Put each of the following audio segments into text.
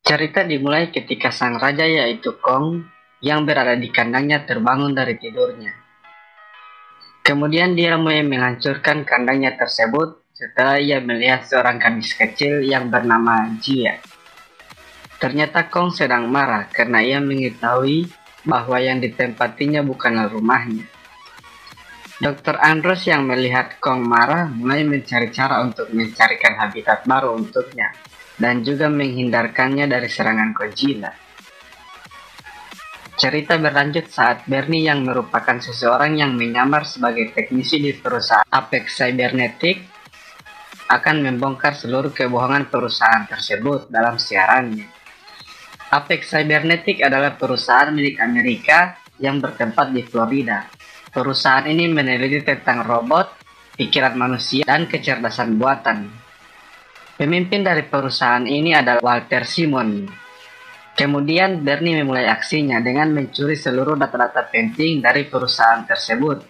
Cerita dimulai ketika sang raja yaitu Kong yang berada di kandangnya terbangun dari tidurnya. Kemudian dia mulai menghancurkan kandangnya tersebut setelah ia melihat seorang gadis kecil yang bernama Jia. Ternyata Kong sedang marah karena ia mengetahui bahwa yang ditempatinya bukanlah rumahnya. Dr. Andros yang melihat Kong marah mulai mencari cara untuk mencarikan habitat baru untuknya dan juga menghindarkannya dari serangan Godzilla. Cerita berlanjut saat Bernie yang merupakan seseorang yang menyamar sebagai teknisi di perusahaan Apex Cybernetic akan membongkar seluruh kebohongan perusahaan tersebut dalam siarannya. Apex Cybernetic adalah perusahaan milik Amerika yang bertempat di Florida. Perusahaan ini meneliti tentang robot, pikiran manusia, dan kecerdasan buatan. Pemimpin dari perusahaan ini adalah Walter Simon. Kemudian Bernie memulai aksinya dengan mencuri seluruh data-data penting dari perusahaan tersebut.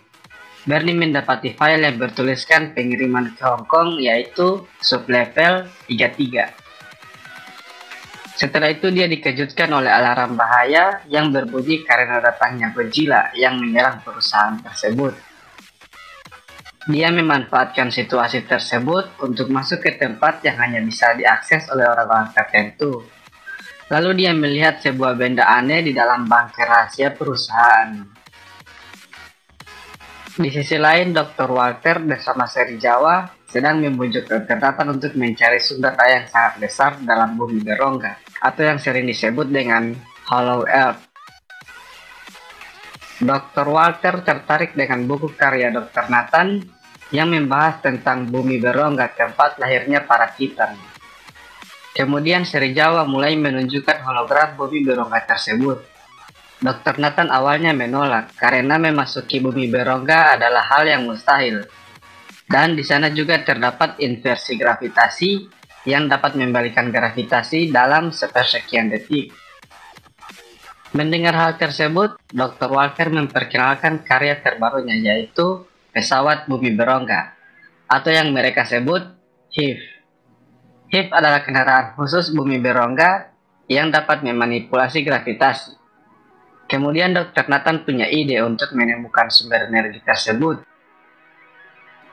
Bernie mendapati file yang bertuliskan pengiriman ke Hong Kong yaitu sublevel 33. Setelah itu dia dikejutkan oleh alarm bahaya yang berbunyi karena datangnya Godzilla yang menyerang perusahaan tersebut. Dia memanfaatkan situasi tersebut untuk masuk ke tempat yang hanya bisa diakses oleh orang-orang tertentu. Lalu dia melihat sebuah benda aneh di dalam bunker rahasia perusahaan. Di sisi lain, Dr. Walter bersama seri Jawa sedang membujuk Dr. Nathan untuk mencari sumber daya yang sangat besar dalam bumi berongga, atau yang sering disebut dengan Hollow Earth. Dr. Walter tertarik dengan buku karya Dr. Nathan yang membahas tentang bumi berongga, tempat lahirnya para Titan. Kemudian seri Jawa mulai menunjukkan hologram bumi berongga tersebut. Dr. Nathan awalnya menolak karena memasuki bumi berongga adalah hal yang mustahil. Dan di sana juga terdapat inversi gravitasi yang dapat membalikan gravitasi dalam sepersekian detik. Mendengar hal tersebut, Dr. Walker memperkenalkan karya terbarunya yaitu pesawat bumi berongga, atau yang mereka sebut HIV. HIV adalah kendaraan khusus bumi berongga yang dapat memanipulasi gravitasi. Kemudian Dr. Nathan punya ide untuk menemukan sumber energi tersebut,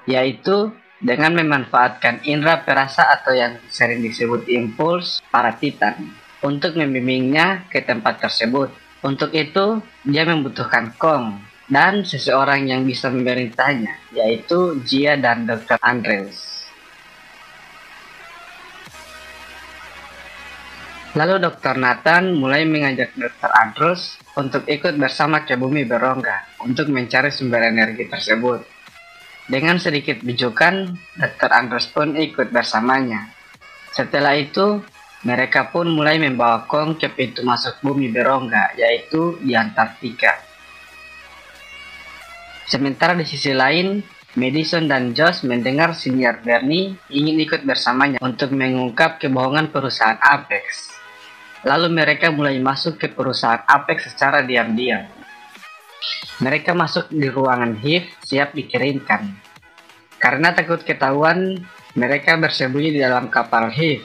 yaitu dengan memanfaatkan indera perasa atau yang sering disebut impuls para Titan untuk membimbingnya ke tempat tersebut. Untuk itu, dia membutuhkan Kong dan seseorang yang bisa memerintahnya, yaitu Jia dan Dr. Andrews. Lalu Dr. Nathan mulai mengajak Dr. Andrews untuk ikut bersama ke bumi berongga untuk mencari sumber energi tersebut. Dengan sedikit bijukan, Dr. Andrews pun ikut bersamanya. Setelah itu, mereka pun mulai membawa Kong ke pintu masuk bumi berongga, yaitu di Antartika. Sementara di sisi lain, Madison dan Josh mendengar senior Bernie ingin ikut bersamanya untuk mengungkap kebohongan perusahaan Apex. Lalu mereka mulai masuk ke perusahaan Apex secara diam-diam. Mereka masuk di ruangan HIV siap dikirimkan. Karena takut ketahuan, mereka bersembunyi di dalam kapal HIV.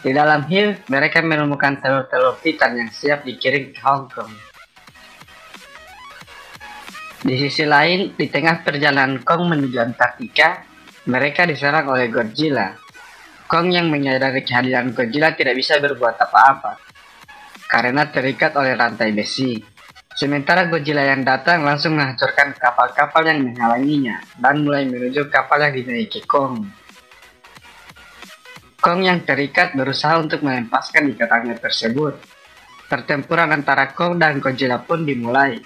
Di dalam HIV, mereka menemukan telur-telur Titan yang siap dikirim ke Hong Kong. Di sisi lain, di tengah perjalanan Kong menuju Antartika, mereka diserang oleh Godzilla. Kong yang menyadari kehadiran Godzilla tidak bisa berbuat apa-apa karena terikat oleh rantai besi. Sementara Godzilla yang datang langsung menghancurkan kapal-kapal yang menghalanginya dan mulai menuju kapal yang dinaiki Kong. Kong yang terikat berusaha untuk melepaskan ikatannya tersebut. Pertempuran antara Kong dan Godzilla pun dimulai.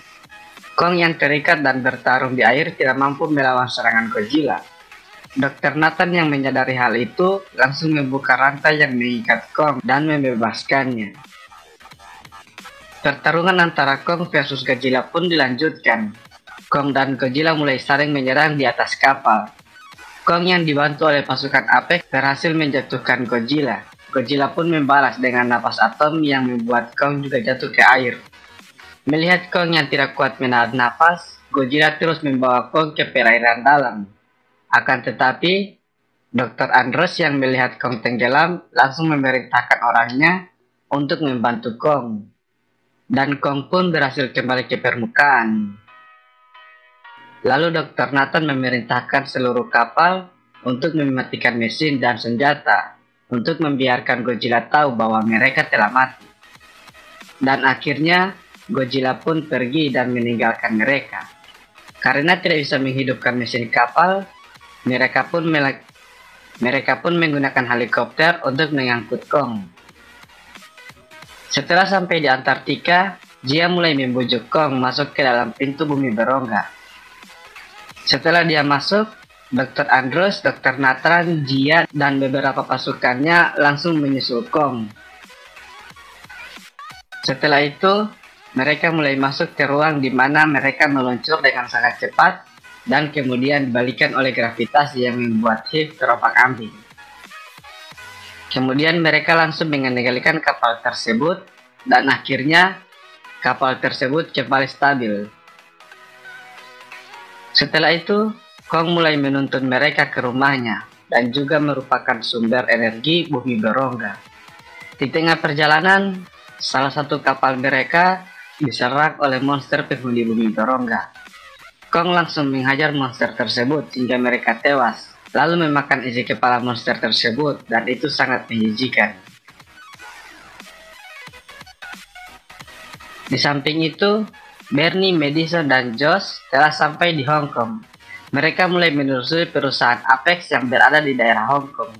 Kong yang terikat dan bertarung di air tidak mampu melawan serangan Godzilla. Dr. Nathan yang menyadari hal itu langsung membuka rantai yang mengikat Kong dan membebaskannya. Pertarungan antara Kong versus Godzilla pun dilanjutkan. Kong dan Godzilla mulai saling menyerang di atas kapal. Kong yang dibantu oleh pasukan Apex berhasil menjatuhkan Godzilla. Godzilla pun membalas dengan napas atom yang membuat Kong juga jatuh ke air. Melihat Kong yang tidak kuat menahan napas, Godzilla terus membawa Kong ke perairan dalam. Akan tetapi, Dr. Andrews yang melihat Kong tenggelam langsung memerintahkan orangnya untuk membantu Kong. Dan Kong pun berhasil kembali ke permukaan. Lalu Dr. Nathan memerintahkan seluruh kapal untuk mematikan mesin dan senjata untuk membiarkan Godzilla tahu bahwa mereka telah mati. Dan akhirnya Godzilla pun pergi dan meninggalkan mereka. Karena tidak bisa menghidupkan mesin kapal, mereka pun menggunakan helikopter untuk mengangkut Kong. Setelah sampai di Antartika, Jia mulai membujuk Kong masuk ke dalam pintu bumi berongga. Setelah dia masuk, Dr. Andros, Dr. Nathan, Jia, dan beberapa pasukannya langsung menyusul Kong. Setelah itu, mereka mulai masuk ke ruang di mana mereka meluncur dengan sangat cepat dan kemudian dibalikan oleh gravitasi yang membuat Hive terombang-ambing. Kemudian mereka langsung mengendalikan kapal tersebut dan akhirnya kapal tersebut kembali stabil. Setelah itu, Kong mulai menuntun mereka ke rumahnya dan juga merupakan sumber energi bumi berongga. Di tengah perjalanan, salah satu kapal mereka diserang oleh monster penghuni bumi berongga. Kong langsung menghajar monster tersebut hingga mereka tewas, lalu memakan isi kepala monster tersebut, dan itu sangat menjijikan. Di samping itu, Bernie, Madison, dan Josh telah sampai di Hong Kong. Mereka mulai menelusuri perusahaan Apex yang berada di daerah Hong Kong.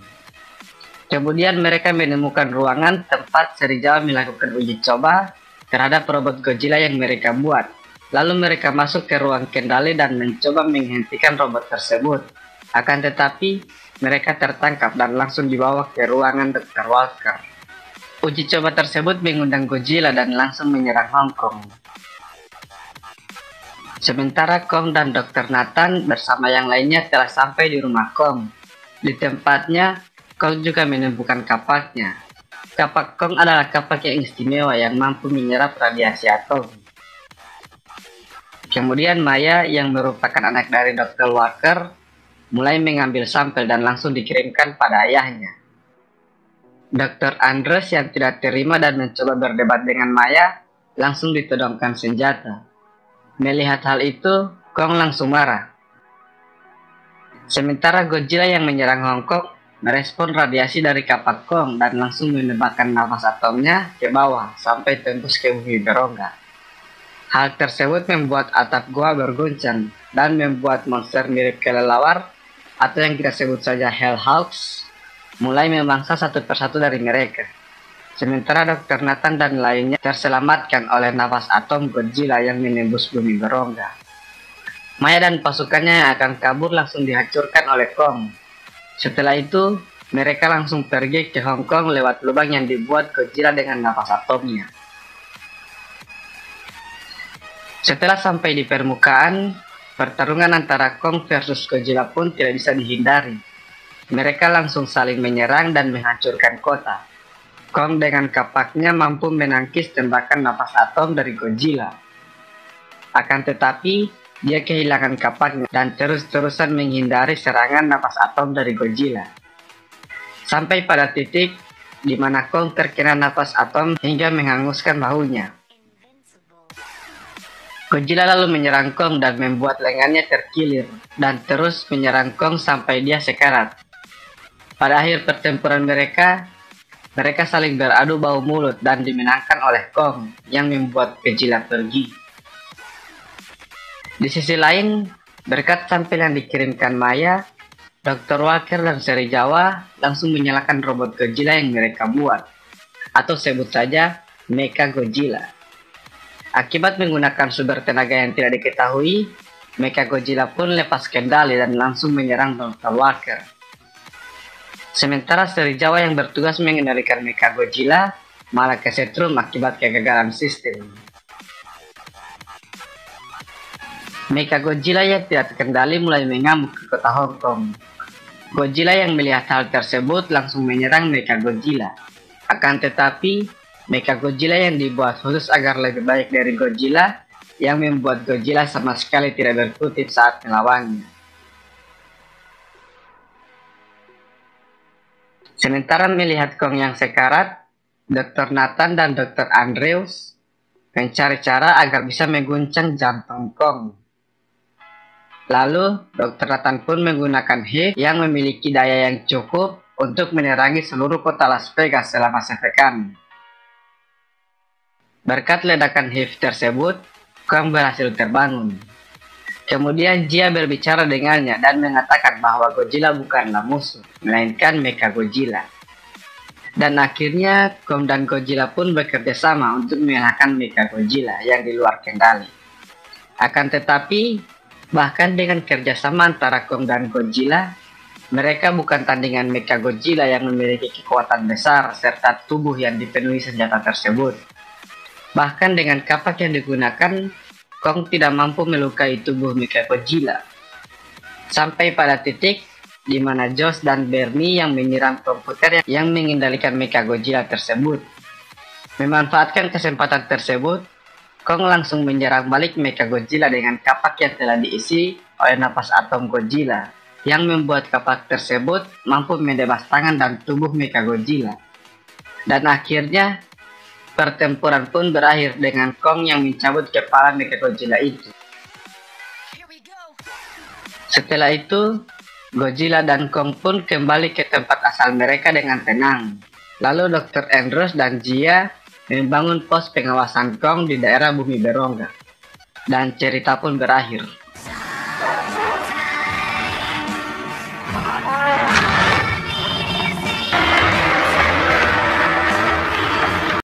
Kemudian mereka menemukan ruangan tempat Serizawa melakukan uji coba terhadap robot Godzilla yang mereka buat. Lalu mereka masuk ke ruang kendali dan mencoba menghentikan robot tersebut. Akan tetapi, mereka tertangkap dan langsung dibawa ke ruangan Dr. Walker. Uji coba tersebut mengundang Godzilla dan langsung menyerang Hong Kong. Sementara Kong dan Dr. Nathan bersama yang lainnya telah sampai di rumah Kong. Di tempatnya, Kong juga menemukan kapaknya. Kapak Kong adalah kapak yang istimewa yang mampu menyerap radiasi atom. Kemudian Maya yang merupakan anak dari Dr. Walker mulai mengambil sampel dan langsung dikirimkan pada ayahnya. Dr. Andres yang tidak terima dan mencoba berdebat dengan Maya langsung ditodongkan senjata. Melihat hal itu, Kong langsung marah. Sementara Godzilla yang menyerang Hong Kong merespon radiasi dari kapak Kong dan langsung menembakkan nafas atomnya ke bawah sampai tembus ke bumi berongga. Hal tersebut membuat atap gua berguncang dan membuat monster mirip kelelawar atau yang kita sebut saja Hellhawks mulai memangsa satu persatu dari mereka. Sementara Dr. Nathan dan lainnya terselamatkan oleh nafas atom Godzilla yang menembus bumi berongga. Maya dan pasukannya yang akan kabur langsung dihancurkan oleh Kong. Setelah itu, mereka langsung pergi ke Hong Kong lewat lubang yang dibuat Godzilla dengan nafas atomnya. Setelah sampai di permukaan, pertarungan antara Kong versus Godzilla pun tidak bisa dihindari. Mereka langsung saling menyerang dan menghancurkan kota. Kong dengan kapaknya mampu menangkis tembakan nafas atom dari Godzilla. Akan tetapi, dia kehilangan kapaknya dan terus-terusan menghindari serangan nafas atom dari Godzilla. Sampai pada titik di mana Kong terkena nafas atom hingga menghanguskan bahunya. Godzilla lalu menyerang Kong dan membuat lengannya terkilir, dan terus menyerang Kong sampai dia sekarat. Pada akhir pertempuran mereka saling beradu bahu mulut dan dimenangkan oleh Kong, yang membuat Godzilla pergi. Di sisi lain, berkat sampel yang dikirimkan Maya, Dr. Walker dan Serizawa langsung menyalakan robot Godzilla yang mereka buat, atau sebut saja Mecha Godzilla. Akibat menggunakan sumber tenaga yang tidak diketahui, Mecha Godzilla pun lepas kendali dan langsung menyerang Dr. Walker. Sementara Serizawa yang bertugas mengendalikan Mecha Godzilla malah kesetrum akibat kegagalan sistem. Mecha Godzilla yang tidak terkendali mulai mengamuk ke kota Hong Kong. Godzilla yang melihat hal tersebut langsung menyerang Mecha Godzilla. Akan tetapi, Mecha Godzilla yang dibuat khusus agar lebih baik dari Godzilla, yang membuat Godzilla sama sekali tidak berkutik saat melawannya. Sementara melihat Kong yang sekarat, Dr. Nathan dan Dr. Andrews mencari cara agar bisa mengguncang jantung Kong. Lalu, Dr. Nathan pun menggunakan HIV yang memiliki daya yang cukup untuk menerangi seluruh kota Las Vegas selama sepekan. Berkat ledakan HIV tersebut, Kong berhasil terbangun. Kemudian Jia berbicara dengannya dan mengatakan bahwa Godzilla bukanlah musuh, melainkan Mechagodzilla. Dan akhirnya Kong dan Godzilla pun bekerja sama untuk mengalahkan Mechagodzilla yang di luar kendali. Akan tetapi, bahkan dengan kerjasama antara Kong dan Godzilla, mereka bukan tandingan Mechagodzilla yang memiliki kekuatan besar serta tubuh yang dipenuhi senjata tersebut. Bahkan dengan kapak yang digunakan, Kong tidak mampu melukai tubuh Mechagodzilla. Sampai pada titik di mana Josh dan Bernie yang menyiram komputer yang mengendalikan Mechagodzilla tersebut. Memanfaatkan kesempatan tersebut, Kong langsung menyerang balik Mechagodzilla dengan kapak yang telah diisi oleh napas atom Godzilla, yang membuat kapak tersebut mampu menebas tangan dan tubuh Mechagodzilla. Dan akhirnya, pertempuran pun berakhir dengan Kong yang mencabut kepala Mechagodzilla itu. Setelah itu, Godzilla dan Kong pun kembali ke tempat asal mereka dengan tenang. Lalu Dr. Andrews dan Jia membangun pos pengawasan Kong di daerah Bumi Berongga. Dan cerita pun berakhir.